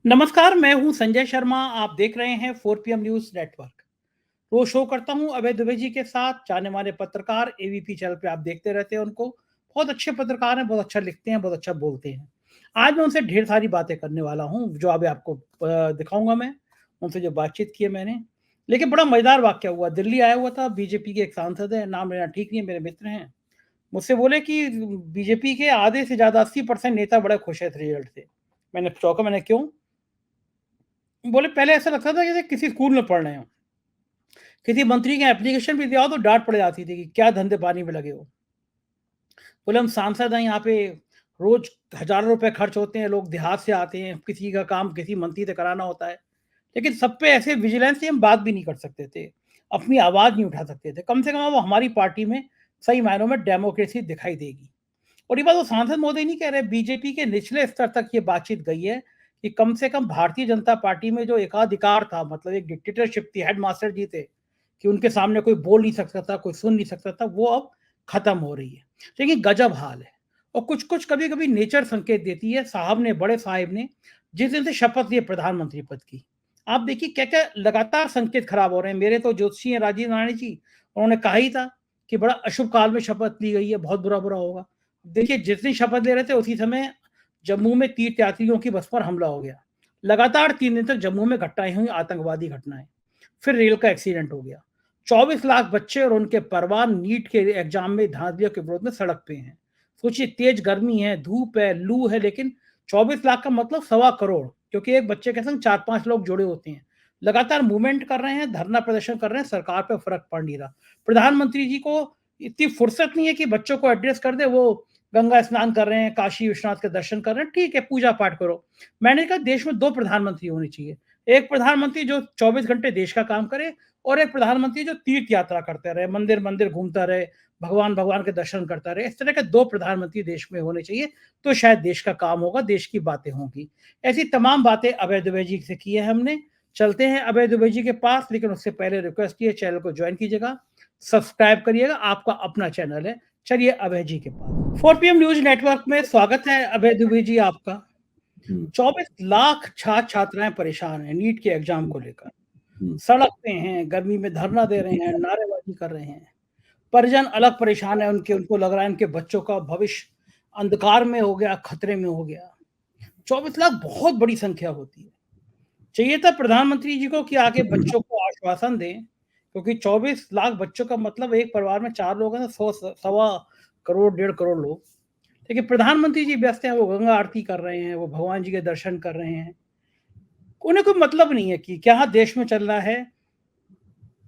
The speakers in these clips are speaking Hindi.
नमस्कार, मैं हूं संजय शर्मा। आप देख रहे हैं 4 PM न्यूज़ नेटवर्क। रोज शो करता हूं अभय दुबे जी के साथ, जाने-माने पत्रकार एबीपी चैनल पे आप देखते रहते हैं उनको। बहुत अच्छे पत्रकार हैं, बहुत अच्छा लिखते हैं, बहुत अच्छा बोलते हैं। आज मैं उनसे ढेर सारी बातें करने वाला हूं, जो अभी आपको दिखाऊँगा मैं, उनसे जो बातचीत की है मैंने। लेकिन बड़ा मज़ेदार वाक़या हुआ, दिल्ली आया हुआ था, बीजेपी के एक सांसद हैं, नाम लेना ठीक नहीं है, मेरे मित्र हैं। मुझसे बोले कि बीजेपी के आधे से ज़्यादा 80% नेता बड़े खुश हैं इस रिजल्ट से। मैंने चौंका, मैंने क्यों? बोले पहले ऐसा लगता था जैसे किसी स्कूल में पढ़ रहे हो। किसी मंत्री के एप्लीकेशन भी दिया हो तो डाँट पड़ जाती थी कि क्या धंधे पानी में लगे हो। बोले हम सांसद हैं, यहाँ पे रोज़ हज़ारों रुपए खर्च होते हैं, लोग देहात से आते हैं, किसी का काम किसी मंत्री से कराना होता है। लेकिन सब पे ऐसे विजिलेंस से हम बात भी नहीं कर सकते थे, अपनी आवाज़ नहीं उठा सकते थे। कम से कम अब हमारी पार्टी में सही मायनों में डेमोक्रेसी दिखाई देगी। और ये बात वो सांसद महोदय नहीं कह रहे, बीजेपी के निचले स्तर तक ये बातचीत गई है कि कम से कम भारतीय जनता पार्टी में जो एकाधिकार था, मतलब एक डिक्टेटरशिप थी, हेडमास्टर जी थे, कि उनके सामने कोई बोल नहीं सकता था, कोई सुन नहीं सकता था, वो अब खत्म हो रही है। लेकिन गजब हाल है। और कुछ-कुछ कभी-कभी नेचर संकेत देती है। साहब ने, बड़े साहिब ने जिस दिन से शपथ ली है प्रधानमंत्री पद की, आप देखिए क्या-क्या लगातार संकेत खराब हो रहे हैं। मेरे तो ज्योतिषी हैं राजीव नारायण जी, उन्होंने कहा ही था कि बड़ा अशुभ काल में शपथ ली गई है, बहुत बुरा-बुरा होगा। देखिए, जिस दिन शपथ ले रहे थे उसी समय जम्मू में तीर्थयात्रियों की बस पर हमला हो गया। लगातार 3 दिन तक जम्मू में घटाई हुई आतंकवादी घटनाएँ। फिर रेल का एक्सीडेंट हो गया। 24 लाख बच्चे और उनके परिवार नीट के एग्जाम में धांधलियों के विरोध में सड़क पे हैं। सोचिए, तेज गर्मी है, धूप है, लू है, लेकिन 24 लाख का मतलब सवा करोड़, क्योंकि एक बच्चे के संग 4-5 लोग जुड़े होते हैं। लगातार मूवमेंट कर रहे हैं, धरना प्रदर्शन कर रहे हैं, सरकार पे फ़र्क पड़ नहीं रहा। प्रधानमंत्री जी को इतनी फुर्सत नहीं है कि बच्चों को एड्रेस कर दें, वो गंगा स्नान कर रहे हैं, काशी विश्वनाथ के दर्शन कर रहे हैं, ठीक है, पूजा पाठ करो। मैंने कहा देश में 2 प्रधानमंत्री होने चाहिए। एक प्रधानमंत्री जो 24 घंटे देश का काम करे, और एक प्रधानमंत्री जो तीर्थ यात्रा करते रहे, मंदिर-मंदिर घूमता रहे, भगवान-भगवान के दर्शन करता रहे। इस तरह के 2 प्रधानमंत्री देश में होने चाहिए, तो शायद देश का काम होगा, देश की बातें होंगी। ऐसी तमाम बातें अभय दुबे जी से की है हमने। चलते हैं अभय दुबे जी के पास, लेकिन उससे पहले रिक्वेस्ट ये, चैनल को जॉइन कीजिएगा, सब्सक्राइब करिएगा, आपका अपना चैनल है। चलिए अभय जी के पास। 4 PM न्यूज़ नेटवर्क में स्वागत है अभय दुबे जी आपका। 24 लाख छात्र-छात्राएँ परेशान हैं नीट के एग्ज़ाम को लेकर। सड़क पे हैं, गर्मी में धरना दे रहे हैं, नारेबाज़ी कर रहे हैं। परिजन अलग परेशान हैं उनके, उनको लग रहा है उनके बच्चों का भविष्य अंधकार में हो गया, खतरे में हो गया। 24 लाख बहुत बड़ी संख्या होती है। चाहिए था प्रधानमंत्री जी को कि आके बच्चों को आश्वासन दें, क्योंकि 24 लाख बच्चों का मतलब एक परिवार में 4 लोग हैं तो 100 सवा करोड़, 1.5 करोड़ लोग। लेकिन प्रधानमंत्री जी व्यस्त हैं, वो गंगा आरती कर रहे हैं, वो भगवान जी के दर्शन कर रहे हैं। उन्हें कोई मतलब नहीं है कि क्या देश में चल रहा है।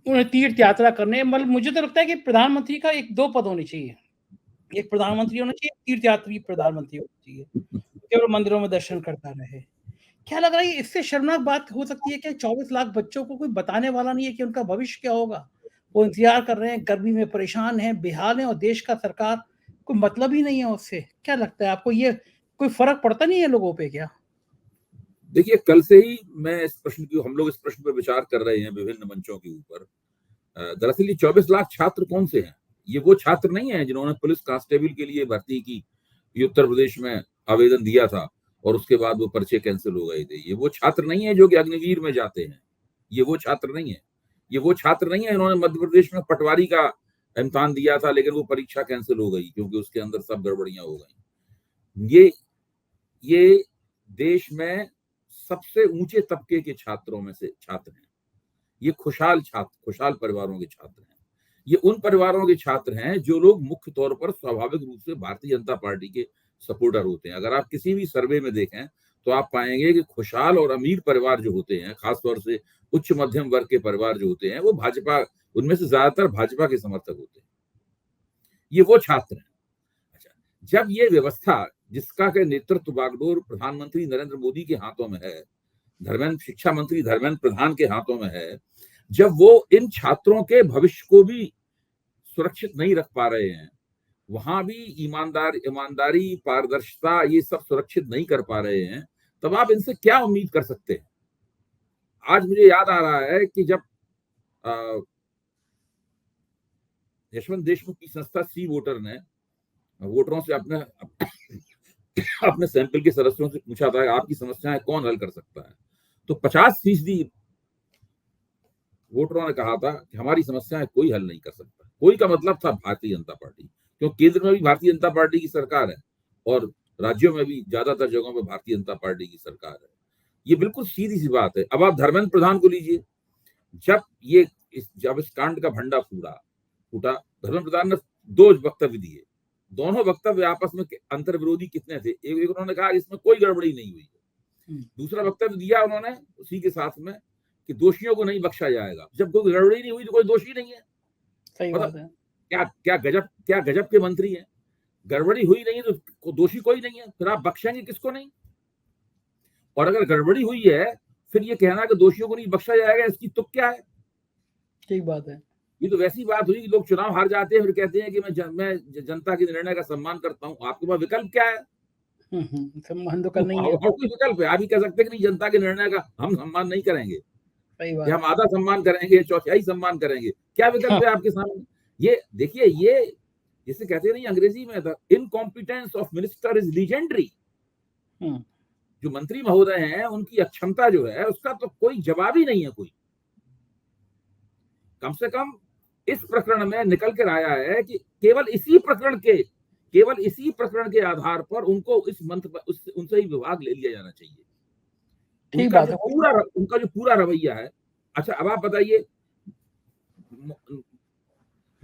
उन्हें तीर्थ यात्रा करने, मतलब मुझे तो लगता है कि प्रधानमंत्री का 1-2 पद होने चाहिए। एक प्रधानमंत्री होना चाहिए, तीर्थयात्री प्रधानमंत्री होना चाहिए, केवल मंदिरों में दर्शन करता रहे। क्या लग रहा है इससे शर्मनाक बात हो सकती है कि 24 लाख बच्चों को कोई बताने वाला नहीं है कि उनका भविष्य क्या होगा। वो इंतज़ार कर रहे हैं, गर्मी में परेशान हैं, बेहाल हैं, और देश का सरकार कोई मतलब ही नहीं है उससे। क्या लगता है आपको, ये कोई फ़र्क पड़ता नहीं है लोगों पे क्या? देखिए, कल से ही मैं इस प्रश्न की हम लोग इस प्रश्न पर विचार कर रहे हैं विभिन्न मंचों के ऊपर। दरअसल ये 24 लाख छात्र कौन से हैं? ये वो छात्र नहीं हैं जिन्होंने पुलिस कांस्टेबल के लिए भर्ती की, ये उत्तर प्रदेश में आवेदन दिया था और उसके बाद वो पर्चे कैंसल हो गए थे। ये वो छात्र नहीं है जो कि अग्निवीर में जाते हैं। ये वो छात्र नहीं है। ये वो छात्र नहीं है जिन्होंने मध्य प्रदेश में पटवारी का इम्तिहान दिया था, लेकिन वो परीक्षा कैंसल हो गई क्योंकि उसके अंदर सब गड़बड़ियां हो गई। ये देश में सबसे ऊंचे तबके के छात्रों में से छात्र हैं। ये खुशहाल परिवारों के छात्र हैं। ये उन परिवारों के छात्र हैं जो लोग मुख्य तौर पर स्वाभाविक रूप से भारतीय जनता पार्टी के सपोर्टर होते हैं। अगर आप किसी भी सर्वे में देखें तो आप पाएंगे कि खुशहाल और अमीर परिवार जो होते हैं, खासतौर से उच्च मध्यम वर्ग के परिवार जो होते हैं, वो भाजपा, उनमें से ज्यादातर भाजपा के समर्थक होते हैं। ये वो छात्र हैं। अच्छा, जब ये व्यवस्था, जिसका के नेतृत्व बागडोर प्रधानमंत्री नरेंद्र मोदी के हाथों में है, धर्मेंद्र शिक्षा मंत्री धर्मेंद्र प्रधान के हाथों में है, जब वो इन छात्रों के भविष्य को भी सुरक्षित नहीं रख पा रहे हैं, वहां भी ईमानदारी, पारदर्शिता, ये सब सुरक्षित नहीं कर पा रहे हैं, तब आप इनसे क्या उम्मीद कर सकते हैं? आज मुझे याद आ रहा है कि जब यशवंत देशमुख की संस्था सी वोटर ने वोटरों से अपने अपने सैंपल के सदस्यों से पूछा था आपकी समस्याएं कौन हल कर सकता है, तो 50% वोटरों ने कहा था कि हमारी समस्याएं कोई हल नहीं कर सकता। कोई का मतलब था भारतीय जनता पार्टी, क्योंकि केंद्र में भी भारतीय जनता पार्टी की सरकार है और राज्यों में भी ज्यादातर जगहों में भारतीय जनता पार्टी की सरकार है। ये बिल्कुल सीधी सी बात है। अब आप धर्मेंद्र प्रधान को लीजिए, जब इस कांड का भंडा फूटा, धर्मेंद्र प्रधान ने 2 वक्तव्य दिए। दोनों वक्तव्य आपस में अंतर विरोधी कितने थे। एक उन्होंने कहा इसमें कोई गड़बड़ी नहीं हुई है, दूसरा वक्तव्य दिया उन्होंने उसी के साथ में कि दोषियों को नहीं बख्शा जाएगा। जब कोई गड़बड़ी नहीं हुई तो कोई दोषी नहीं है। सही बात है। क्या गजब के मंत्री हैं। गड़बड़ी हुई नहीं है तो दोषी कोई नहीं है, फिर आप बख्शेंगे किसको नहीं। और अगर गड़बड़ी हुई है फिर ये कहना कि दोषियों को नहीं बख्शा जाएगा, इसकी तुक क्या है। ठीक बात है। ये तो वैसी बात हुई कि लोग चुनाव हार जाते हैं फिर कहते हैं कि मैं जनता के निर्णय का सम्मान करता हूं। आपके पास विकल्प क्या है? सम्मान तो करना ही है। कोई विकल्प है? आप ही कह सकते हैं कि नहीं, जनता के निर्णय का हम सम्मान नहीं करेंगे, सही बात, या हम आधा सम्मान करेंगे, चौथाई सम्मान करेंगे। क्या विकल्प है आपके सामने? ये देखिए, ये जिसे कहते हैं नहीं अंग्रेजी में था, incompetence of minister is legendary. जो मंत्री महोदय हैं उनकी अक्षमता जो है उसका तो कोई जवाब ही नहीं है। कोई कम से कम इस प्रकरण में निकल कर आया है कि केवल इसी प्रकरण के आधार पर उनको इस मंत्र पर उनसे ही विभाग ले लिया जाना चाहिए। उनका जो पूरा रवैया है। अच्छा, अब आप बताइए,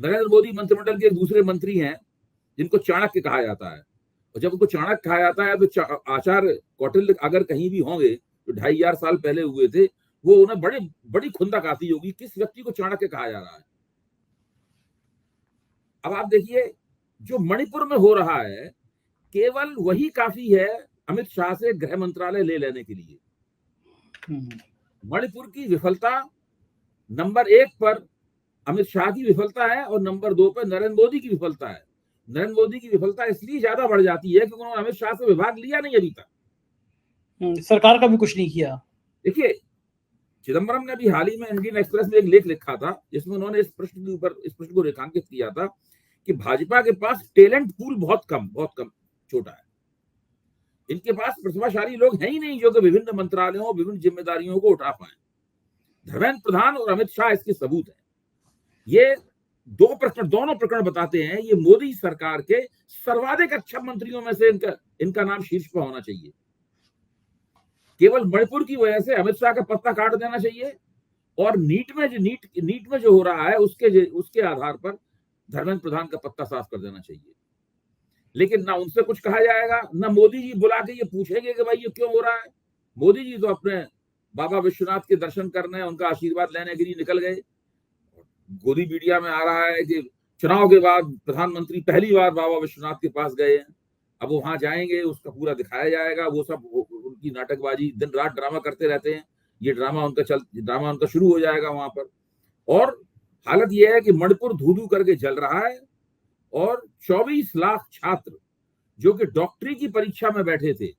नरेंद्र मोदी मंत्रिमंडल के दूसरे मंत्री हैं जिनको चाणक्य कहा जाता है, और जब उनको चाणक्य कहा जाता है तो आचार्य कौटिल्य अगर कहीं भी होंगे जो 2500 साल पहले हुए थे, वो उन्हें बड़ी खुंदक आती होगी किस व्यक्ति को चाणक्य कहा जा रहा है। अब आप देखिए, जो मणिपुर में हो रहा है, केवल वही काफी है अमित शाह से गृह मंत्रालय ले लेने के लिए। मणिपुर की विफलता नंबर 1 पर अमित शाह की विफलता है और नंबर 2 पर नरेंद्र मोदी की विफलता है। नरेंद्र मोदी की विफलता इसलिए ज्यादा बढ़ जाती है क्योंकि उन्होंने अमित शाह से विभाग लिया नहीं अभी तक। सरकार का भी कुछ नहीं किया। देखिए, चिदम्बरम ने भी हाल ही में इंडियन एक्सप्रेस में एक लेख लिखा था जिसमें उन्होंने इस प्रश्न को रेखांकित किया था कि भाजपा के पास टैलेंट पूल बहुत कम छोटा है। इनके पास प्रतिभाशाली लोग हैं ही नहीं जो कि विभिन्न मंत्रालयों, विभिन्न जिम्मेदारियों को उठा पाए। धर्मेंद्र प्रधान और अमित शाह इसके सबूत हैं। ये दोनों प्रकरण बताते हैं ये मोदी सरकार के सर्वाधिक अक्षम मंत्रियों में से इनका नाम शीर्ष पर होना चाहिए। केवल मणिपुर की वजह से अमित शाह का पत्ता काट देना चाहिए और नीट में जो हो रहा है उसके आधार पर धर्मेंद्र प्रधान का पत्ता साफ कर देना चाहिए। लेकिन ना उनसे कुछ कहा जाएगा, ना मोदी जी बुला के ये पूछेंगे कि भाई ये क्यों हो रहा है। मोदी जी तो अपने बाबा विश्वनाथ के दर्शन करने, उनका आशीर्वाद लेने के लिए निकल गए। गोदी मीडिया में आ रहा है कि चुनाव के बाद प्रधानमंत्री पहली बार बाबा विश्वनाथ के पास गए हैं। अब वो वहां जाएंगे, उसका पूरा दिखाया जाएगा। वो सब उनकी नाटकबाजी, दिन रात ड्रामा करते रहते हैं। ये ड्रामा उनका शुरू हो जाएगा वहां पर। और हालत यह है कि मणिपुर धू-धू करके जल रहा है और 24 लाख छात्र जो कि डॉक्टरी की परीक्षा में बैठे थे,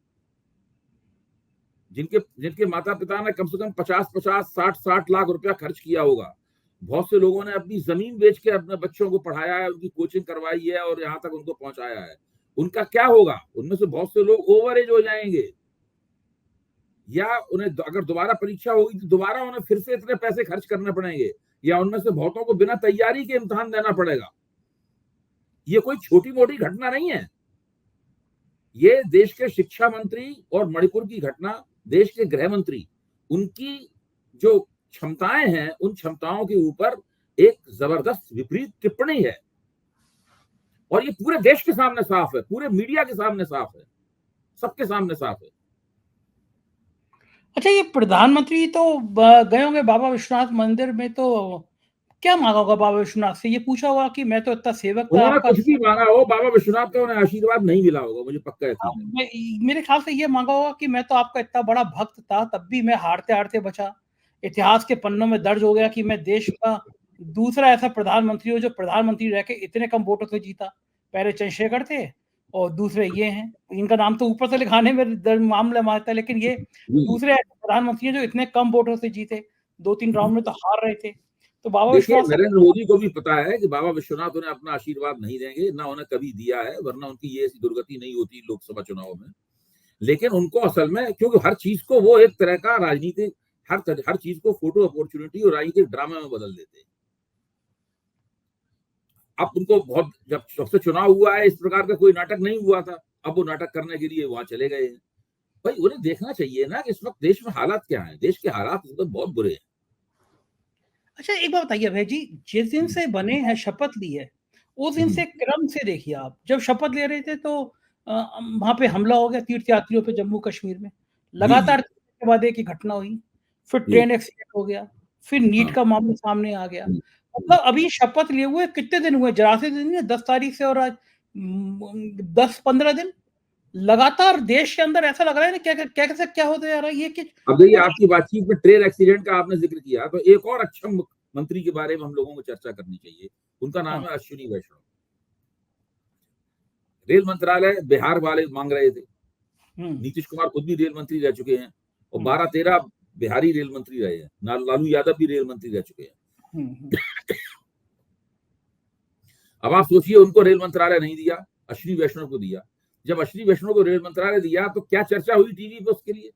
जिनके माता पिता ने कम से कम 50-50, 60-60 लाख रुपया खर्च किया होगा। बहुत से लोगों ने अपनी जमीन बेच के अपने बच्चों को पढ़ाया है, उनकी कोचिंग करवाई है और यहाँ तक उनको पहुंचाया है। उनका क्या होगा? उनमें से बहुत से लोग ओवर एज हो जाएंगे, या उन्हें अगर दोबारा परीक्षा होगी तो दोबारा उन्हें फिर से इतने पैसे खर्च करने पड़ेंगे, या उनमें से बहुतों को बिना तैयारी के इम्तिहान देना पड़ेगा। ये कोई छोटी मोटी घटना नहीं है। ये देश के शिक्षा मंत्री और मणिपुर की घटना, देश के गृह मंत्री, उनकी जो क्षमताएं हैं उन क्षमताओं के ऊपर एक जबरदस्त विपरीत टिप्पणी है। और ये पूरे देश के सामने साफ है, पूरे मीडिया के सामने साफ है, सबके सामने साफ है। अच्छा, ये प्रधानमंत्री तो गए होंगे बाबा विश्वनाथ मंदिर में, तो क्या मांगा होगा बाबा विश्वनाथ से? ये पूछा होगा कि मैं तो इतना सेवक था उन्होंने कुछ भी मांगा हो, बाबा विश्वनाथ का उन्हें आशीर्वाद नहीं मिला होगा, मुझे पक्का यकीन है। मेरे ख्याल से ये मांगा होगा कि मैं तो आपका इतना बड़ा भक्त था, तब भी मैं हारते हारते बचा। इतिहास के पन्नों में दर्ज हो गया कि मैं देश का दूसरा ऐसा प्रधानमंत्री हूँ जो प्रधानमंत्री रह के इतने कम वोटों से जीता। पहले चंद्रशेखर थे और दूसरे ये हैं। इनका नाम तो ऊपर से लिखाने में मामला मारता है, लेकिन ये दूसरे ऐसे प्रधानमंत्री हैं जो इतने कम वोटों से जीते। 2-3 राउंड में तो हार रहे थे। तो बाबा देखिए, विश्वनाथ नरेंद्र मोदी को भी पता है कि बाबा विश्वनाथ उन्हें अपना आशीर्वाद नहीं देंगे, ना उन्हें कभी दिया है, वरना उनकी ये ऐसी दुर्गति नहीं होती लोकसभा चुनाव में। लेकिन उनको असल में, क्योंकि हर चीज को वो एक तरह का राजनीतिक, हर चीज को फोटो अपॉर्चुनिटी और राजनीतिक ड्रामा में बदल देते हैं। अब उनको बहुत, जब से चुनाव हुआ है इस प्रकार का कोई नाटक नहीं हुआ था, अब वो नाटक करने के लिए वहां चले गए हैं। भाई उन्हें देखना चाहिए ना कि इस वक्त देश में हालात क्या है। देश के हालात तो बहुत बुरे हैं। अच्छा एक बात बताइए अभय जी, जिस दिन से बने हैं, शपथ ली है, उस दिन से क्रम से देखिए आप, जब शपथ ले रहे थे तो वहां पे हमला हो गया तीर्थ यात्रियों पे जम्मू कश्मीर में, लगातार के बाद एक ही घटना हुई, फिर ट्रेन एक्सीडेंट हो गया, फिर नीट का मामला सामने आ गया। मतलब अभी शपथ लिए हुए कितने दिन हुए, जरा से दिन नहीं, 10 तारीख से, और आज 10-15 दिन लगातार देश के अंदर ऐसा लग रहा है ना, क्या कैसे क्या होता जा रहा है ये कि। अब देखिए, आपकी बातचीत में ट्रेन एक्सीडेंट का आपने जिक्र किया, तो एक और अच्छा मंत्री के बारे में हम लोगों को चर्चा करनी चाहिए। उनका नाम है अश्विनी वैष्णव। रेल मंत्रालय बिहार वाले मांग रहे थे, नीतीश कुमार खुद भी रेल मंत्री रह चुके हैं, और 12-13 बिहारी रेल मंत्री रहे हैं, लालू यादव भी रेल मंत्री रह चुके हैं। अब आप सोचिए, उनको रेल मंत्रालय नहीं दिया, अश्विनी वैष्णव को दिया। जब अश्विनी वैष्णव को रेल मंत्रालय दिया तो क्या चर्चा हुई टीवी पे उसके लिए?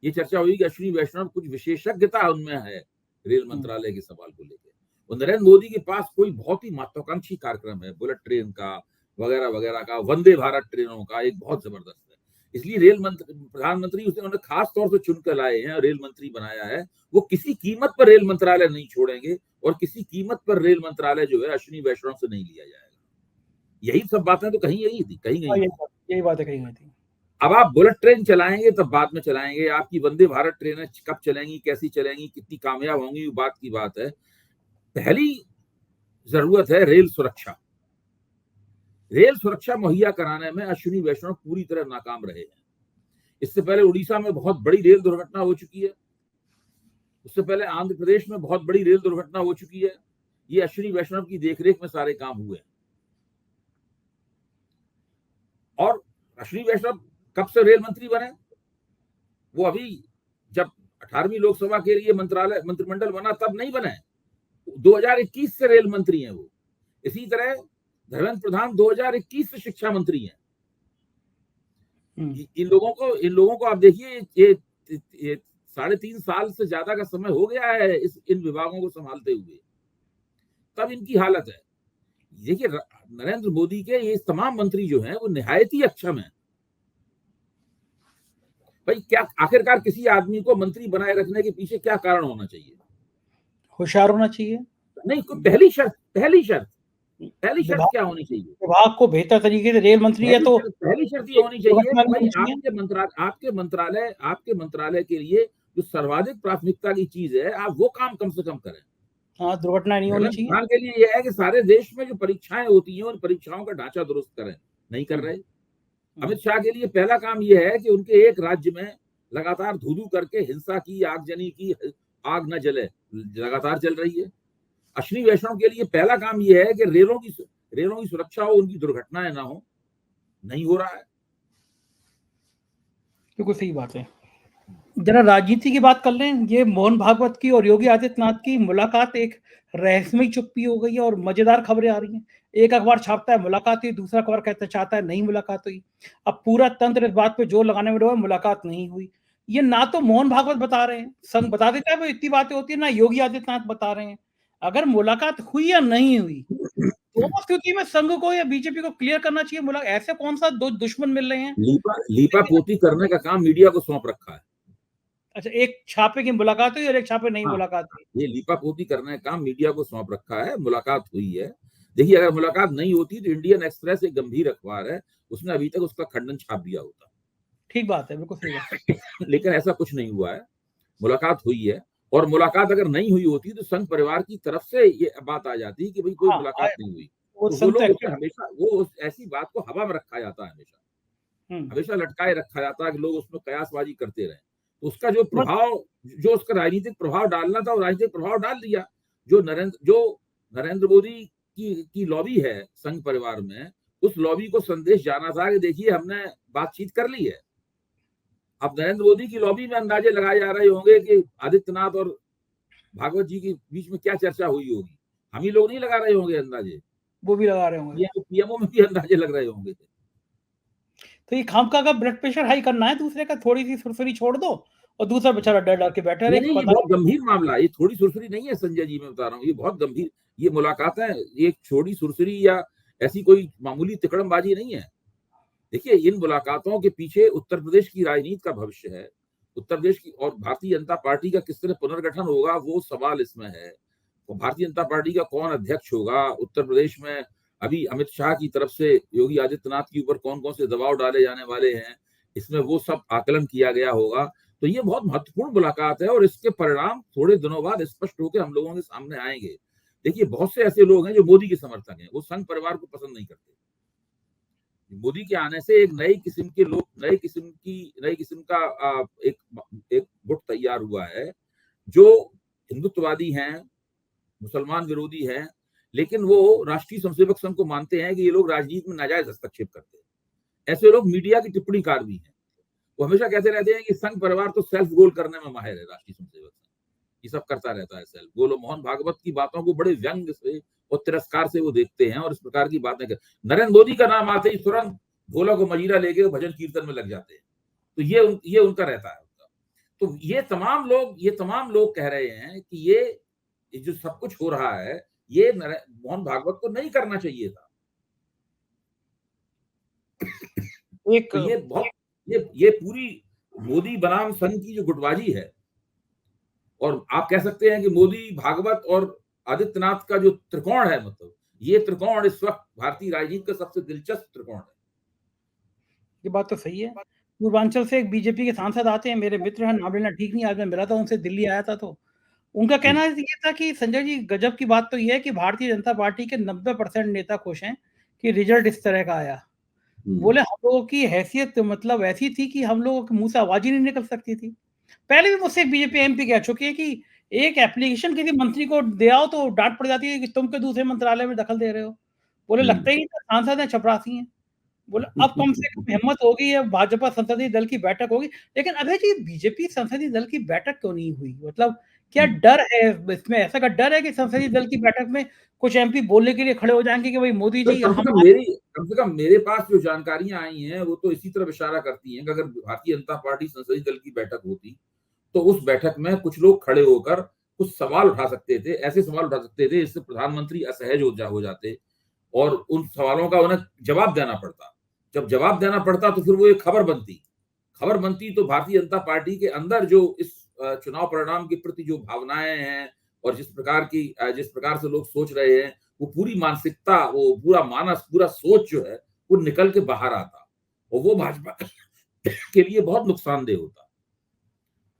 ये चर्चा हुई कि अश्विनी वैष्णव कुछ विशेषज्ञता उनमें है रेल मंत्रालय के सवाल को लेकर। और नरेंद्र मोदी के पास कोई बहुत ही महत्वाकांक्षी कार्यक्रम है, बुलेट ट्रेन का वगैरह वगैरह का, वंदे भारत ट्रेनों का एक बहुत जबरदस्त है। इसलिए रेल मंत्री, प्रधानमंत्री उन्होंने खास तौर से चुनकर लाए हैं, रेल मंत्री बनाया है। वो किसी कीमत पर रेल मंत्रालय नहीं छोड़ेंगे, और किसी कीमत पर रेल मंत्रालय जो है अश्विनी वैष्णव से नहीं लिया जाएगा। यही सब बातें तो कहीं यही थी, कहीं नहीं, यही बातें कहीं गई थी। अब आप बुलेट ट्रेन चलाएंगे तब बाद में चलाएंगे, आपकी वंदे भारत ट्रेनें कब चलेंगी, कैसी चलेंगी, कितनी कामयाब होंगी, बात की बात है। पहली जरूरत है रेल सुरक्षा। रेल सुरक्षा मुहैया कराने में अश्विनी वैष्णव पूरी तरह नाकाम रहे हैं। इससे पहले उड़ीसा में बहुत बड़ी रेल दुर्घटना हो चुकी है, उससे पहले आंध्र प्रदेश में बहुत बड़ी रेल दुर्घटना हो चुकी है। ये अश्विनी वैष्णव की देखरेख में सारे काम हुए हैं। और अश्विनी वैष्णव कब से रेल मंत्री बने? वो अभी जब 18वीं लोकसभा के लिए मंत्रिमंडल बना तब नहीं बने, 2021 से रेल मंत्री हैं वो। इसी तरह धर्मेंद्र प्रधान 2021 से शिक्षा मंत्री हैं। इन लोगों को आप देखिए, ये 3.5 साल से ज्यादा का समय हो गया है इन विभागों को संभालते हुए, तब इनकी हालत है। देखिए, नरेंद्र मोदी के ये तमाम मंत्री जो हैं वो निहायत ही अक्षम है। भाई क्या आखिरकार किसी आदमी को मंत्री बनाए रखने के पीछे क्या कारण होना चाहिए? होशियार होना चाहिए। नहीं, कोई पहली शर्त क्या होनी चाहिए? विभाग को बेहतर तरीके से, रेल मंत्री है तो पहली शर्त ये होनी चाहिए कि भाई आपके मंत्रालय के लिए जो सर्वाधिक प्राथमिकता की चीज है, आप वो काम कम से कम करें। हाँ, दुर्घटना नहीं होनी चाहिए। के लिए यह है कि सारे देश में जो परीक्षाएं होती हैं उन परीक्षाओं का ढांचा दुरुस्त करें, नहीं कर रहे। अमित शाह के लिए पहला काम यह है कि उनके एक राज्य में लगातार धू करके हिंसा की, आगजनी की, आग न जले, लगातार चल रही है। अश्विनी वैष्णव के लिए पहला काम यह है कि रेलों की सुरक्षा हो, उनकी दुर्घटनाएं ना हो, नहीं हो रहा है। बिल्कुल सही बात है। जरा राजनीति की बात कर लें। ये मोहन भागवत की और योगी आदित्यनाथ की मुलाकात एक रहस्यमयी चुप्पी हो गई है, और मजेदार खबरें आ रही हैं। एक अखबार छापता है मुलाकात हुई, दूसरा अखबार कहता चाहता है नहीं मुलाकात हुई। अब पूरा तंत्र इस बात पे जोर लगाने में डूबा है मुलाकात नहीं हुई। ये ना तो मोहन भागवत बता रहे हैं, संघ बता देता है, वो इतनी बातें होती है, ना योगी आदित्यनाथ बता रहे हैं। अगर मुलाकात हुई या नहीं हुई, दोनों स्थिति में संघ को या बीजेपी को क्लियर करना चाहिए। मुलाकात ऐसे कौन सा दो दुश्मन मिल रहे हैं? लीपा पोती करने का काम मीडिया को सौंप रखा है। अच्छा, एक छापे की मुलाकात हुई और एक छापे नहीं मुलाकात हुई। ये लीपापोती करने का काम मीडिया को सौंप रखा है। मुलाकात हुई है। देखिए, अगर मुलाकात नहीं होती तो इंडियन एक्सप्रेस एक गंभीर अखबार है, उसने अभी तक उसका खंडन छाप दिया होता। ठीक बात है, बिल्कुल सही बात। लेकिन ऐसा कुछ नहीं हुआ है, मुलाकात हुई है। और मुलाकात अगर नहीं हुई होती तो संघ परिवार की तरफ से ये बात आ जाती कि भाई कोई मुलाकात नहीं हुई। वो लोग हमेशा वो ऐसी बात को हवा में रखा जाता है, हमेशा लटकाए रखा जाता है कि लोग उसमें कयासबाजी करते रहे। तो उसका जो प्रभाव, जो उसका राजनीतिक प्रभाव डालना था, वो राजनीतिक प्रभाव डाल दिया। जो नरेंद्र मोदी की लॉबी है संघ परिवार में, उस लॉबी को संदेश जाना था कि देखिए हमने बातचीत कर ली है। अब नरेंद्र मोदी की लॉबी में अंदाजे लगाए जा रहे होंगे कि आदित्यनाथ और भागवत जी के बीच में क्या चर्चा हुई होगी, हम ही लोग नहीं लगा रहे होंगे अंदाजे, वो भी लगा रहे होंगे। पीएमओ में भी अंदाजे लग रहे होंगे। तो ये खामखा का ब्लड प्रेशर हाई करना है दूसरे का, थोड़ी सी सुरसुरी छोड़ दो और दूसरा बेचारा डर डर के बैठा रहे, नहीं, ये पता बहुत गंभीर मामला है, ये थोड़ी सुरसुरी नहीं है संजय जी, मैं बता रहा हूँ, ये बहुत गंभीर, ये मुलाकात है, ये छोटी सुरसुरी या ऐसी कोई मामूली तिकड़मबाजी नहीं है। देखिए, इन मुलाकातों के पीछे उत्तर प्रदेश की राजनीति का भविष्य है, उत्तर प्रदेश की और भारतीय जनता पार्टी का किस तरह पुनर्गठन होगा वो सवाल इसमें है। तो भारतीय जनता पार्टी का कौन अध्यक्ष होगा, उत्तर प्रदेश में अभी अमित शाह की तरफ से योगी आदित्यनाथ के ऊपर कौन कौन से दबाव डाले जाने वाले हैं, इसमें वो सब आकलन किया गया होगा। तो ये बहुत महत्वपूर्ण मुलाकात है और इसके परिणाम थोड़े दिनों बाद स्पष्ट होकर हम लोगों के सामने आएंगे। देखिए, बहुत से ऐसे लोग हैं जो मोदी के समर्थक हैं, वो संघ परिवार को पसंद नहीं करते। मोदी के आने से एक नई किस्म के लोग, नई किस्म का एक गुट तैयार हुआ है, जो हिंदुत्ववादी हैं, मुसलमान विरोधी हैं, लेकिन वो राष्ट्रीय स्वयंसेवक संघ को मानते हैं कि ये लोग राजनीति में नाजायज हस्तक्षेप करते हैं। ऐसे लोग मीडिया की टिप्पणीकार भी हैं, वो हमेशा कहते रहते हैं कि संघ परिवार तो सेल्फ गोल करने में माहिर है, राष्ट्रीय स्वयंसेवक संघ ये सब करता रहता है सेल्फ गोल। मोहन भागवत की बातों को बड़े व्यंग से और तिरस्कार से वो देखते हैं और इस प्रकार की बातें कर। नरेंद्र मोदी का नाम आते ही तुरंत भोला को मजीरा लेके भजन कीर्तन में लग जाते हैं। तो ये उनका रहता है। तो ये तमाम लोग कह रहे हैं कि ये जो सब कुछ हो रहा है, ये मोहन भागवत को नहीं करना चाहिए था। एक तो ये पूरी मोदी बनाम संघ की जो गुटबाजी है, और आप कह सकते हैं कि मोदी, भागवत और आदित्यनाथ का जो त्रिकोण है, मतलब ये त्रिकोण इस वक्त भारतीय राजनीति का सबसे दिलचस्प त्रिकोण है। ये बात तो सही है। पूर्वांचल से एक बीजेपी के सांसद आते हैं, मेरे मित्र हैं, नाम लेना ठीक नहीं, आज मैं मिला था उनसे, दिल्ली आया था, तो उनका कहना ये था कि संजय जी, गजब की बात तो ये है कि भारतीय जनता पार्टी के 90% नेता खुश हैं कि रिजल्ट इस तरह का आया। बोले हम लोगों की हैसियत मतलब ऐसी थी कि हम लोगों के मुंह से आवाज ही नहीं निकल सकती थी। पहले भी मुझसे एक बीजेपी एमपी कह चुकी है कि एक एप्लीकेशन किसी मंत्री को दे आओ तो डांट पड़ जाती है कि तुम के दूसरे मंत्रालय में दखल दे रहे हो। बोले लगता ही नहीं था, सांसद है, चपरासी हैं। बोले अब कम से कम हिम्मत होगी, अब भाजपा संसदीय दल की बैठक होगी। लेकिन अभय जी, बीजेपी संसदीय दल की बैठक क्यों नहीं हुई? मतलब क्या डर है इसमें? ऐसा का डर है कि संसदीय दल की बैठक में कुछ एमपी बोलने के लिए खड़े हो जाएंगे कि भाई मोदी तो जी कम हम से कम मेरे पास जो जानकारियां आई हैं वो तो इसी तरफ इशारा करती हैं कि अगर भारतीय जनता पार्टी संसदीय दल की बैठक होती तो उस बैठक में कुछ लोग खड़े होकर कुछ सवाल उठा सकते थे, ऐसे सवाल उठा सकते थे जिससे प्रधानमंत्री असहज हो जाते और उन सवालों का उन्हें जवाब देना पड़ता। जब जवाब देना पड़ता तो फिर वो एक खबर बनती तो भारतीय जनता पार्टी के अंदर जो इस चुनाव परिणाम के प्रति जो भावनाएं हैं और जिस प्रकार से लोग सोच रहे हैं, वो पूरी मानसिकता, वो पूरा मानस, पूरा सोच जो है वो निकल के बाहर आता और वो भाजपा के लिए बहुत नुकसानदेह होता।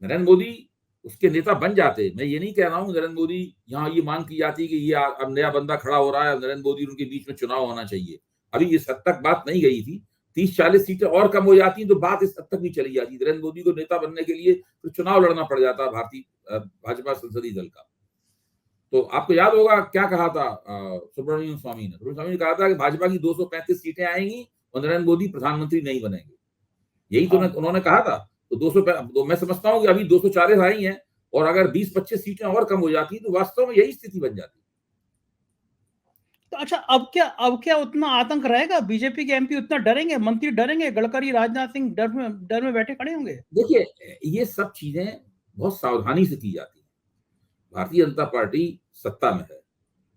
नरेंद्र मोदी उसके नेता बन जाते। मैं ये नहीं कह रहा हूं नरेंद्र मोदी, यहाँ ये मांग की जाती कि ये अब नया बंदा खड़ा हो रहा है, नरेंद्र मोदी उनके बीच में चुनाव होना चाहिए। अभी इस हद तक बात नहीं गई थी, 30-40 सीटें और कम हो जाती तो बात इस हद तक भी चली जाती। नरेंद्र मोदी को नेता बनने के लिए तो चुनाव लड़ना पड़ जाता भारतीय भाजपा संसदीय दल का। तो आपको याद होगा क्या कहा था सुब्रमण्यम स्वामी ने कहा था कि भाजपा की 235 सीटें आएंगी और नरेंद्र मोदी प्रधानमंत्री नहीं बनेंगे। यही तो उन्होंने कहा था। तो 200 तो मैं समझता हूं कि अभी 240 आई हैं और अगर 20-25 सीटें और कम हो जाती तो वास्तव में यही स्थिति बन जाती। तो अच्छा, अब क्या उतना आतंक रहेगा? बीजेपी के एमपी उतना डरेंगे? मंत्री डरेंगे? गडकरी, राजनाथ सिंह डर में बैठे खड़े होंगे? देखिए, ये सब चीजें बहुत सावधानी से की जाती है। भारतीय जनता पार्टी सत्ता में है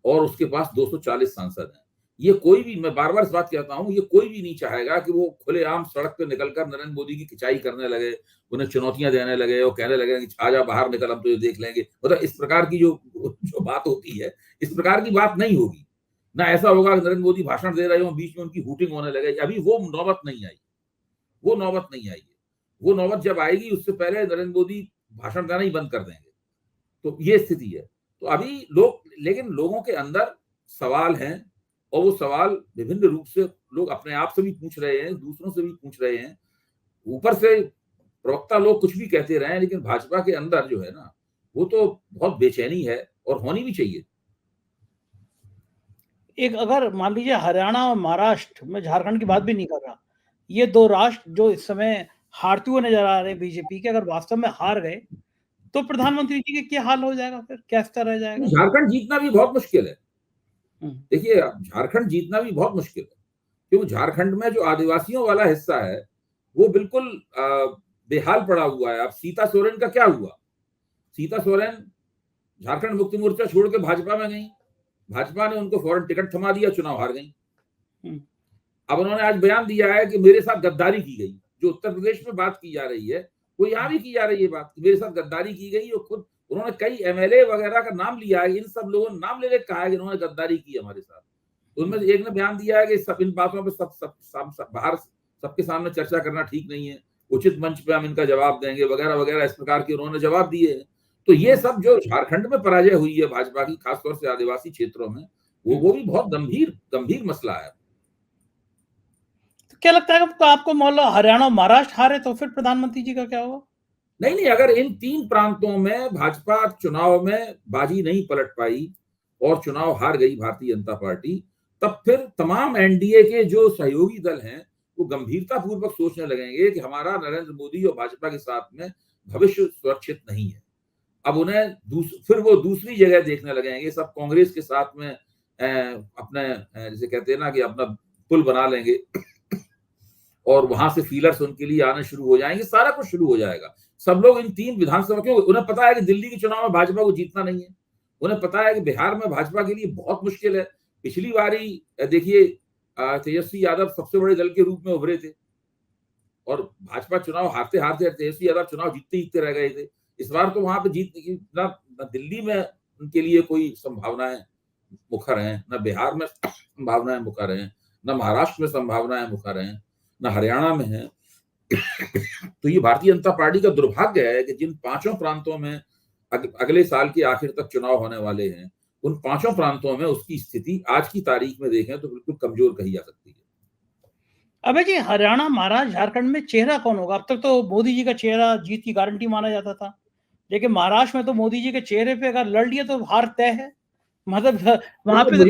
और उसके पास 240 सांसद हैं। ये कोई भी, मैं बार बार इस बात कहता हूं, ये कोई भी नहीं चाहेगा कि वो खुलेआम सड़क पे निकलकर नरेंद्र मोदी की खिंचाई करने लगे, उन्हें चुनौतियां देने लगे और कहने लगे कि आजा बाहर निकल, हम तो ये देख लेंगे। मतलब इस प्रकार की जो बात होती है, इस प्रकार की बात नहीं होगी। ना ऐसा होगा कि नरेंद्र मोदी भाषण दे रहे हो, बीच में उनकी हूटिंग होने लगे। अभी वो नौबत नहीं आई है। वो नौबत जब आएगी उससे पहले नरेंद्र मोदी भाषण देना ही बंद कर देंगे। तो ये स्थिति है। तो अभी लेकिन लोगों के अंदर सवाल हैं और वो सवाल विभिन्न रूप से लोग अपने आप से भी पूछ रहे हैं, दूसरों से भी पूछ रहे हैं। ऊपर से प्रवक्ता लोग कुछ भी कहते रहे हैं, लेकिन भाजपा के अंदर जो है ना, वो तो बहुत बेचैनी है और होनी भी चाहिए। एक अगर मान लीजिए हरियाणा और महाराष्ट्र, मैं झारखंड की बात भी नहीं कर रहा, ये 2 राष्ट्र जो इस समय हारते हुए नजर आ रहे हैं बीजेपी के, अगर वास्तव में हार गए तो प्रधानमंत्री जी के क्या हाल हो जाएगा, फिर क्या स्तर रह जाएगा? झारखंड जीतना भी बहुत मुश्किल है। हम्म, देखिए, झारखंड जीतना भी बहुत मुश्किल है, क्योंकि झारखंड में जो आदिवासियों वाला हिस्सा है वो बिल्कुल बेहाल पड़ा हुआ है। अब सीता सोरेन का क्या हुआ? सीता सोरेन झारखंड मुक्ति मोर्चा छोड़ के भाजपा में गई, भाजपा ने उनको फौरन टिकट थमा दिया, चुनाव हार गई। हम्म, अब उन्होंने आज बयान दिया है कि मेरे साथ गद्दारी की गई। जो उत्तर प्रदेश में बात की जा रही है वो यहाँ भी की जा रही है बात, मेरे साथ गद्दारी की गई। और खुद उन्होंने कई एमएलए वगैरह का नाम लिया है, इन सब लोगों ने नाम लेके कहा है कि उन्होंने गद्दारी की हमारे साथ। उनमें से एक ने बयान दिया है कि सब इन बातों पर बाहर सबके सामने चर्चा करना ठीक नहीं है, उचित मंच पे हम इनका जवाब देंगे वगैरह वगैरह, इस प्रकार के उन्होंने जवाब दिए हैं। तो ये सब जो झारखंड में पराजय हुई है भाजपा की, खासतौर से आदिवासी क्षेत्रों में, वो भी बहुत गंभीर गंभीर मसला है। तो क्या लगता है आपको, मान लो हरियाणा और महाराष्ट्र हारे तो फिर प्रधानमंत्री जी का क्या होगा? नहीं, अगर इन 3 प्रांतों में भाजपा चुनाव में बाजी नहीं पलट पाई और चुनाव हार गई भारतीय जनता पार्टी, तब फिर तमाम एनडीए के जो सहयोगी दल हैं वो गंभीरता पूर्वक सोचने लगेंगे कि हमारा नरेंद्र मोदी और भाजपा के साथ में भविष्य सुरक्षित नहीं है। अब उन्हें फिर वो दूसरी जगह देखने लगेंगे। सब कांग्रेस के साथ में अपने जैसे कहते हैं ना कि अपना पुल बना लेंगे और वहां से फीलर्स उनके लिए आने शुरू हो जाएंगे, सारा कुछ शुरू हो जाएगा। सब लोग इन 3 विधानसभा, क्यों उन्हें पता है कि दिल्ली के चुनाव में भाजपा को जीतना नहीं है, उन्हें पता है कि बिहार में भाजपा के लिए बहुत मुश्किल है। पिछली बारी देखिए तेजस्वी यादव सबसे बड़े दल के रूप में उभरे थे और भाजपा चुनाव हारते हारते तेजस्वी यादव चुनाव जीतते जीतते रह गए थे। इस बार तो वहां पे जीतने की ना दिल्ली में उनके लिए कोई संभावनाएं मुखर हैं, न बिहार में संभावनाएं मुखर हैं, न महाराष्ट्र में संभावनाएं मुखर हैं, न हरियाणा में है। तो ये भारतीय जनता पार्टी का दुर्भाग्य है कि जिन 5 प्रांतों में अगले साल के आखिर तक चुनाव होने वाले हैं, उन 5 प्रांतों में उसकी स्थिति आज की तारीख में देखें तो बिल्कुल कमजोर कही जा सकती है। अबे जी, हरियाणा, महाराष्ट्र, झारखंड में चेहरा कौन होगा? अब तक तो मोदी जी का चेहरा जीत की गारंटी माना जाता था, लेकिन महाराष्ट्र में तो मोदी जी के चेहरे पे अगर लड़ लिया तो हार तय है। मतलब वहां पे तो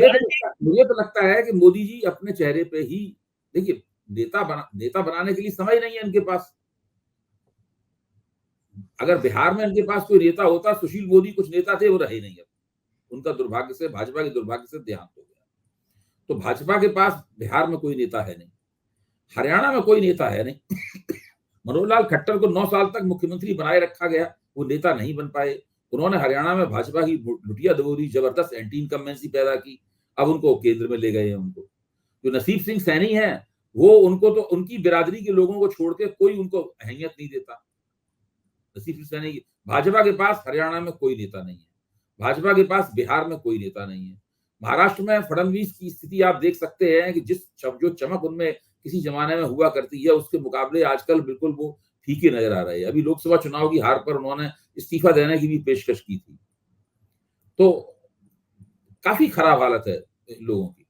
मुझे तो लगता है कि मोदी जी अपने चेहरे पे ही, देखिए, नेता बनाने के लिए समय नहीं है इनके पास। अगर बिहार में इनके पास कोई नेता होता, सुशील मोदी कुछ नेता थे, वो रहे नहीं। अब उनका दुर्भाग्य से, भाजपा के दुर्भाग्य से देहांत हो गया। तो भाजपा के पास बिहार में कोई नेता है नहीं, हरियाणा में कोई नेता है नहीं। मनोहर लाल खट्टर को 9 साल तक मुख्यमंत्री बनाए रखा गया, वो नेता नहीं बन पाए। उन्होंने हरियाणा में भाजपा की लुटिया दबोरी, जबरदस्त एंटी इनकम्बेंसी पैदा की। अब उनको केंद्र में ले गए हैं। उनको जो नसीब सिंह सैनी है, वो उनको तो उनकी बिरादरी के लोगों को छोड़ के कोई उनको अहमियत नहीं देता। नसीब सिंह सैनी, भाजपा के पास हरियाणा में कोई नेता नहीं है, भाजपा के पास बिहार में कोई नेता नहीं है। महाराष्ट्र में फडणवीस की स्थिति आप देख सकते हैं कि जो चमक उनमें किसी जमाने में हुआ करती है, उसके मुकाबले आजकल बिल्कुल वो फीके नजर आ रहे हैं। अभी लोकसभा चुनाव की हार पर उन्होंने इस्तीफा देने की भी पेशकश की थी। तो काफी खराब हालत है इन लोगों की।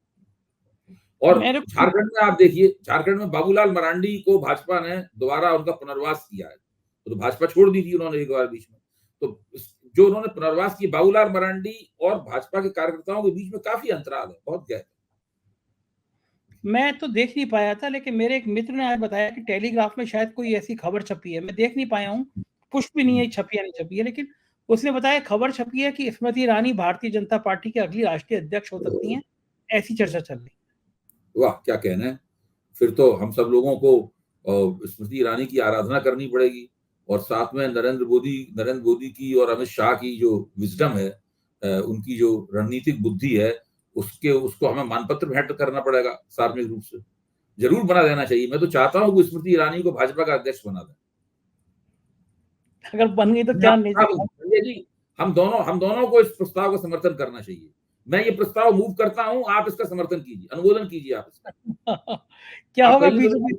और झारखंड में आप देखिए, झारखंड में बाबूलाल मरांडी को भाजपा ने दोबारा उनका पुनर्वास किया है। तो भाजपा छोड़ दी थी उन्होंने एक बार बीच में। तो जो उन्होंने पुनर्वास की, बाबूलाल मरांडी और भाजपा के कार्यकर्ताओं के बीच में काफी अंतराल है, बहुत गहरा। मैं तो देख नहीं पाया था, लेकिन मेरे एक मित्र ने आज बताया कि टेलीग्राफ में शायद कोई ऐसी खबर छपी है। मैं देख नहीं पाया हूँ, पुष्ट भी नहीं है छपी या नहीं छपी है, लेकिन उसने बताया खबर छपी है कि स्मृति ईरानी भारतीय जनता पार्टी की अगली राष्ट्रीय अध्यक्ष हो सकती हैं। ऐसी चर्चा चल रही है। वाह, क्या कहना है। फिर तो हम सब लोगों को स्मृति ईरानी की आराधना करनी पड़ेगी और साथ में नरेंद्र मोदी की और अमित शाह की जो विजडम है, उनकी जो रणनीतिक बुद्धि है, उसको हमें मानपत्र भेंट करना पड़ेगा सार्वजनिक रूप से। जरूर बना देना चाहिए। मैं तो चाहता हूं कि स्मृति ईरानी को भाजपा का अध्यक्ष बना दें। अगर बन गई तो क्या जी, हम दोनों को इस प्रस्ताव का समर्थन करना चाहिए। मैं ये प्रस्ताव मूव करता हूं, आप इसका समर्थन कीजिए, अनुमोदन कीजिए आप इसका। क्या होगा बीजेपी?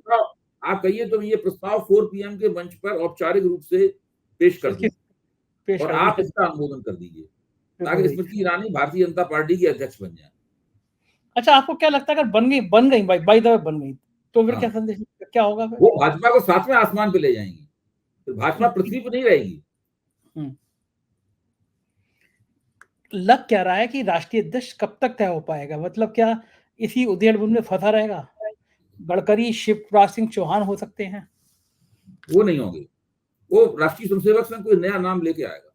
आप कहिए तो ये प्रस्ताव 4 PM के मंच पर औपचारिक रूप से पेश कर दूं और आप इसका अनुमोदन कर दीजिए ताकि स्मृति ईरानी भारतीय जनता पार्टी की अध्यक्ष बन जाए। अच्छा, आपको क्या लगता है अगर बन गई बाय द वे बन गई तो फिर क्या संदेश, क्या होगा फिर? वो भाजपा को 7वें आसमान पे ले जाएंगी, फिर भाजपा पृथ्वी पर नहीं रहेगी। लग क्या रहा है कि राष्ट्रीय अध्यक्ष कब तक तय हो पाएगा? मतलब क्या इसी उधेड़-बुन में फंसा रहेगा? गडकरी, शिवराज सिंह चौहान हो सकते हैं? वो नहीं होंगे, वो राष्ट्रीय स्वयंसेवक संघ कोई नया नाम लेके आएगा।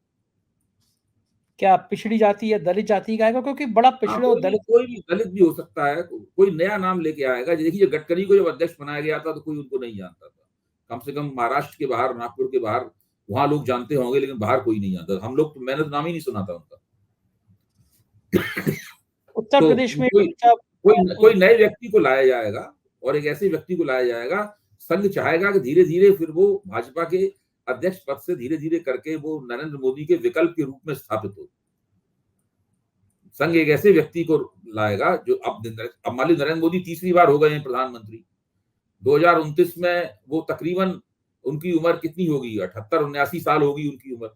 क्या पिछड़ी जाति या दलित जाति का आएगा? क्योंकि बड़ा पिछड़े और दलित कोई भी दलित भी हो सकता है, कोई नया नाम लेके आएगा। देखिए गडकरी को जब अध्यक्ष बनाया गया था तो कोई उनको नहीं जानता था, कम से कम महाराष्ट्र के बाहर, नागपुर के बाहर वहां लोग जानते होंगे, लेकिन बाहर कोई नहीं जानता। हम लोग तो, मैंने तो नाम ही नहीं सुना था उनका। उत्तर तो प्रदेश में कोई नए व्यक्ति को लाया जाएगा और एक ऐसे व्यक्ति को लाया जाएगा। संघ चाहेगा कि धीरे धीरे फिर वो भाजपा के अध्यक्ष पद से धीरे धीरे करके वो नरेंद्र मोदी के विकल्प के रूप में स्थापित हो। संघ एक ऐसे व्यक्ति को लाएगा जो अब मान लीजिए नरेंद्र मोदी तीसरी बार हो गए हैं प्रधानमंत्री। 2029 में वो तकरीबन, उनकी उम्र कितनी होगी, 78-79 साल होगी उनकी उम्र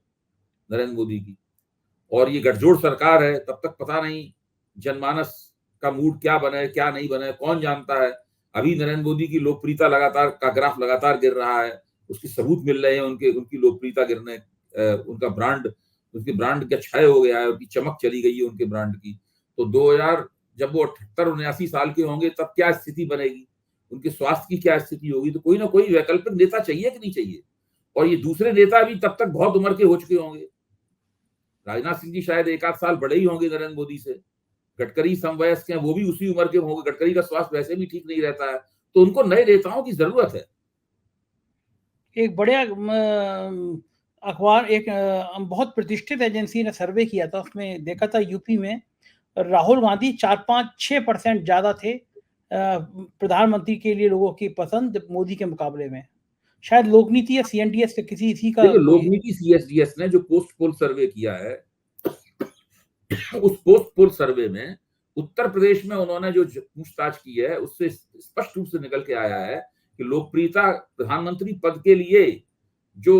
नरेंद्र मोदी की। और ये गठजोड़ सरकार है, तब तक पता नहीं जनमानस का मूड क्या बने क्या नहीं बने, कौन जानता है। अभी नरेंद्र मोदी की लोकप्रियता का ग्राफ लगातार गिर रहा है, उसके सबूत मिल रहे हैं उनकी लोकप्रियता गिरने, उनका ब्रांड, उसके ब्रांड का क्षय हो गया है, उनकी चमक चली गई है उनके ब्रांड की। तो 2000 जब वो 78-79 साल के होंगे तब क्या स्थिति बनेगी, उनके स्वास्थ्य की क्या स्थिति होगी। तो कोई ना कोई वैकल्पिक नेता चाहिए कि नहीं चाहिए। और ये दूसरे नेता भी तब तक बहुत उम्र के हो चुके होंगे। राजनाथ सिंह जी शायद 1 आध साल बड़े ही होंगे नरेंद्र मोदी से। गडकरी समवयस्क हैं, वो भी उसी उम्र के होंगे। गडकरी का स्वास्थ्य वैसे भी ठीक नहीं रहता है, तो उनको नए नेताओं की जरूरत है। एक बड़े अखबार, एक बहुत प्रतिष्ठित एजेंसी ने सर्वे किया था, उसमें देखा था यूपी में राहुल गांधी 4-5-6% ज्यादा थे प्रधानमंत्री के लिए लोगों की पसंद मोदी के मुकाबले में। शायद लोकनीति या सीएनडीएस के किसी इसी का, लोकनीति सीएसडीएस ने जो पोस्ट पोल सर्वे किया है, उस पोस्ट पोल सर्वे में उत्तर प्रदेश में उन्होंने जो पूछताछ की है उससे स्पष्ट रूप से निकल के आया है कि लोकप्रियता प्रधानमंत्री पद के लिए जो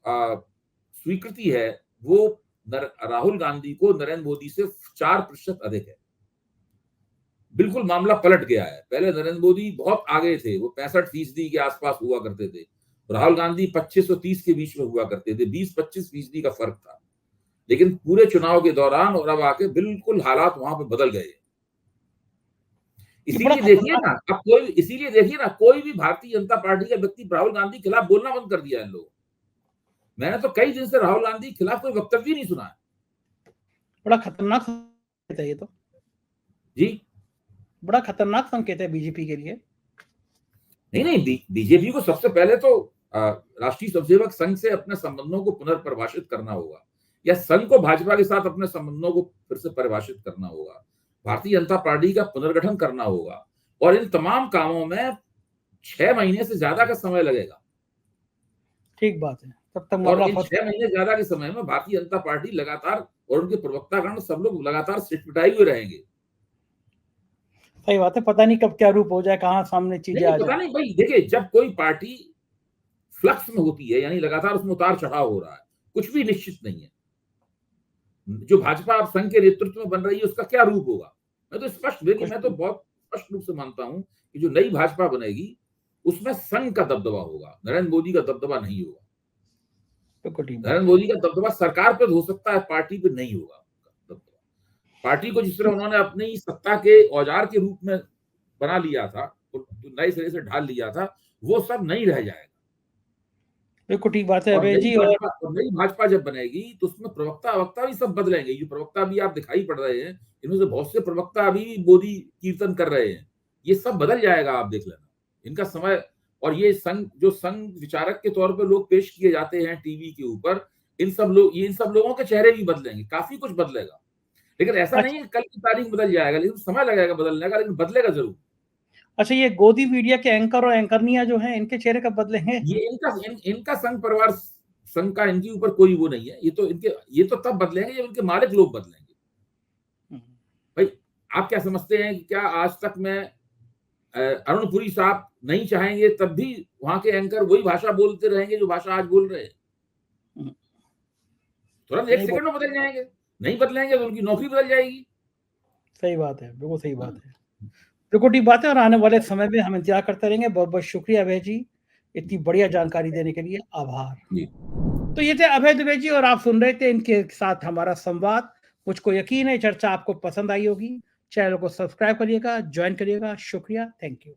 स्वीकृति है वो राहुल गांधी को नरेंद्र मोदी से 4% अधिक है। बिल्कुल मामला पलट गया है। पहले नरेंद्र मोदी बहुत आगे थे, वो 65% के आसपास हुआ करते थे, राहुल गांधी 25 और 30 के बीच में हुआ करते थे। 20-25% का फर्क था। लेकिन पूरे चुनाव के दौरान और अब आके बिल्कुल हालात वहां पे बदल गए। इसीलिए देखिए ना कोई भी भारतीय जनता पार्टी का व्यक्ति राहुल गांधी के खिलाफ बोलना बंद कर दिया है इन लोगों। मैंने तो कई दिन से राहुल गांधी के खिलाफ कोई वक्तव्य नहीं सुना है। बड़ा खतरनाक संकेत है ये तो जी, बड़ा खतरनाक संकेत है बीजेपी के लिए। नहीं, बीजेपी को सबसे पहले तो राष्ट्रीय स्वयंसेवक संघ से अपने संबंधों को पुनर्परिभाषित करना होगा, या संघ को भाजपा के साथ अपने संबंधों को फिर से परिभाषित करना होगा। भारतीय जनता पार्टी का पुनर्गठन करना होगा, और इन तमाम कामों में 6 महीने से ज्यादा का समय लगेगा। ठीक बात है। तब तक और इन 6 महीने ज्यादा के समय में भारतीय जनता पार्टी लगातार, और उनके प्रवक्तागण सब लोग लगातार सिटपिटाई हुए रहेंगे। सही बात है। पता नहीं कब क्या रूप हो जाए, कहां सामने चीजें आ जाए। पता नहीं भाई। देखिए, जब कोई पार्टी फ्लक्स में होती है, यानी लगातार उसमें उतार चढ़ाव हो रहा है, कुछ भी निश्चित नहीं है। जो भाजपा अब संघ के नेतृत्व में बन रही है उसका क्या रूप होगा, मैं तो बहुत स्पष्ट रूप से मानता हूं कि जो नई भाजपा बनेगी उसमें संघ का दबदबा होगा, नरेंद्र मोदी का दबदबा नहीं होगा। नरेंद्र मोदी का दबदबा सरकार पर हो सकता है, पार्टी पे नहीं होगा दबदबा। पार्टी को जिस तरह उन्होंने अपनी सत्ता के औजार के रूप में बना लिया था, तो नए सिरे से ढाल लिया था, वो सब नहीं रह जाएगा। बिल्कुल ठीक बात है अभय जी। और नई भाजपा जब बनेगी तो उसमें प्रवक्ता भी सब बदलेंगे। जो प्रवक्ता भी आप दिखाई पड़ रहे हैं, इनमें से बहुत से प्रवक्ता अभी मोदी कीर्तन कर रहे हैं, ये सब बदल जाएगा, आप देख लेना इनका समय। और ये संघ विचारक के तौर पर लोग पेश किए जाते हैं टीवी के ऊपर, इन सब लोगों के चेहरे भी बदलेंगे, काफी कुछ बदलेगा। लेकिन ऐसा नहीं है कल की तारीख बदल जाएगा, लेकिन समय लगेगा बदलने का, लेकिन बदलेगा जरूर। अच्छा, ये गोदी मीडिया के एंकर और एंकरनिया जो हैं, इनके चेहरे कब बदलेंगे? ये इनका संघ परिवार, संघ का इनके ऊपर कोई वो नहीं है। ये तो तब बदलेंगे जब इनके मालिक लोग बदलेंगे। भाई, आप क्या समझते हैं कि क्या आज तक में अरुण पुरी साहब नहीं चाहेंगे तब भी वहां के एंकर वही भाषा बोलते रहेंगे जो भाषा आज बोल रहे हैं? तुरंत 1 सेकंड में बदल जाएंगे। नहीं बदलेंगे तो उनकी नौकरी बदल जाएगी। सही बात है, बिल्कुल सही बात है, बिल्कुल ठीक बात है। और आने वाले समय में हम इंतजार करते रहेंगे। बहुत बहुत शुक्रिया अभय जी, इतनी बढ़िया जानकारी देने के लिए, आभार। तो ये थे अभय दुबे जी, और आप सुन रहे थे इनके साथ हमारा संवाद। मुझको यकीन है चर्चा आपको पसंद आई होगी। चैनल को सब्सक्राइब करिएगा, ज्वाइन करिएगा। शुक्रिया, थैंक यू।